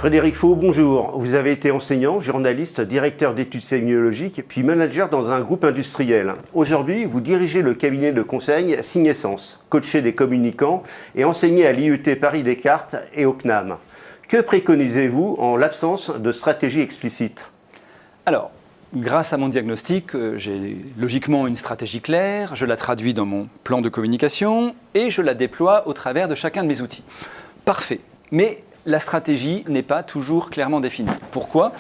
Frédéric Faux, bonjour. Vous avez été enseignant, journaliste, directeur d'études sémiologiques, puis manager dans un groupe industriel. Aujourd'hui, vous dirigez le cabinet de conseil Signescence, coachez des communicants et enseignez à l'IUT Paris-Descartes et au CNAM. Que préconisez-vous en l'absence de stratégie explicite? Alors, grâce à mon diagnostic, j'ai logiquement une stratégie claire, je la traduis dans mon plan de communication et je la déploie au travers de chacun de mes outils. Parfait. Mais la stratégie n'est pas toujours clairement définie. Pourquoi?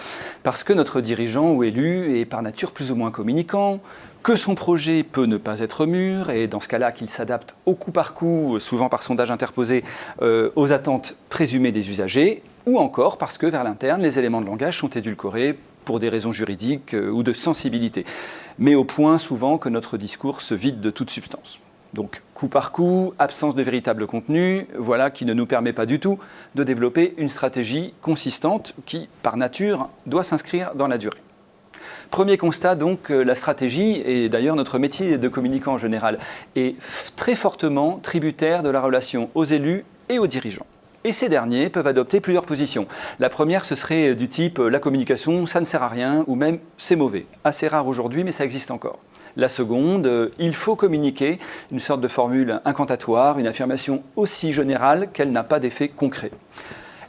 Parce que notre dirigeant ou élu est par nature plus ou moins communicant, que son projet peut ne pas être mûr, et dans ce cas-là qu'il s'adapte au coup par coup, souvent par sondage interposé, aux attentes présumées des usagers, ou encore parce que vers l'interne, les éléments de langage sont édulcorés pour des raisons juridiques ou de sensibilité, mais au point souvent que notre discours se vide de toute substance. Donc, coup par coup, absence de véritable contenu, voilà qui ne nous permet pas du tout de développer une stratégie consistante qui, par nature, doit s'inscrire dans la durée. Premier constat, donc, la stratégie, et d'ailleurs notre métier de communicant en général, est très fortement tributaire de la relation aux élus et aux dirigeants. Et ces derniers peuvent adopter plusieurs positions. La première, ce serait du type « la communication, ça ne sert à rien » ou même « c'est mauvais ». Assez rare aujourd'hui, mais ça existe encore. La seconde, il faut communiquer, une sorte de formule incantatoire, une affirmation aussi générale qu'elle n'a pas d'effet concret.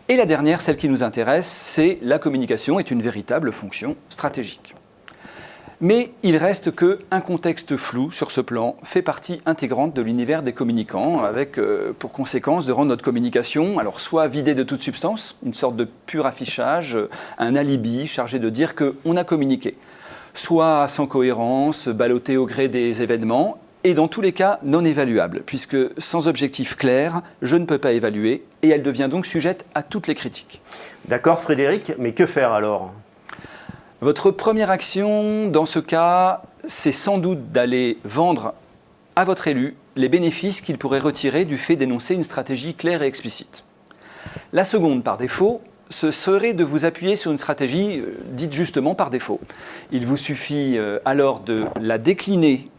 Et la dernière, celle qui nous intéresse, c'est la communication est une véritable fonction stratégique. Mais il reste qu'un contexte flou sur ce plan fait partie intégrante de l'univers des communicants, avec pour conséquence de rendre notre communication alors soit vidée de toute substance, une sorte de pur affichage, un alibi chargé de dire qu'on a communiqué, soit sans cohérence, ballottée au gré des événements, et dans tous les cas non évaluable, puisque sans objectif clair, je ne peux pas évaluer, et elle devient donc sujette à toutes les critiques. D'accord Frédéric, mais que faire alors? Votre première action, dans ce cas, c'est sans doute d'aller vendre à votre élu les bénéfices qu'il pourrait retirer du fait d'énoncer une stratégie claire et explicite. La seconde, par défaut, ce serait de vous appuyer sur une stratégie dite justement par défaut. Il vous suffit alors de la décliner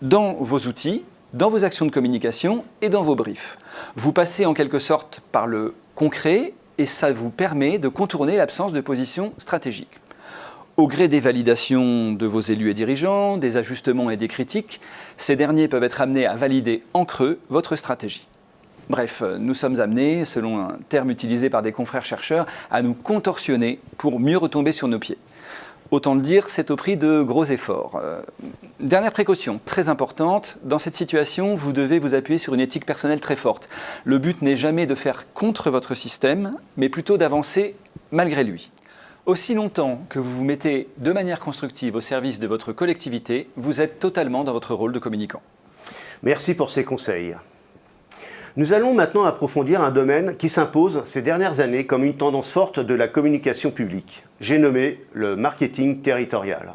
dans vos outils, dans vos actions de communication et dans vos briefs. Vous passez en quelque sorte par le concret et ça vous permet de contourner l'absence de position stratégique. Au gré des validations de vos élus et dirigeants, des ajustements et des critiques, ces derniers peuvent être amenés à valider en creux votre stratégie. Bref, nous sommes amenés, selon un terme utilisé par des confrères chercheurs, à nous contorsionner pour mieux retomber sur nos pieds. Autant le dire, c'est au prix de gros efforts. Dernière précaution, très importante, dans cette situation, vous devez vous appuyer sur une éthique personnelle très forte. Le but n'est jamais de faire contre votre système, mais plutôt d'avancer malgré lui. Aussi longtemps que vous vous mettez de manière constructive au service de votre collectivité, vous êtes totalement dans votre rôle de communicant. Merci pour ces conseils. Nous allons maintenant approfondir un domaine qui s'impose ces dernières années comme une tendance forte de la communication publique. J'ai nommé le marketing territorial.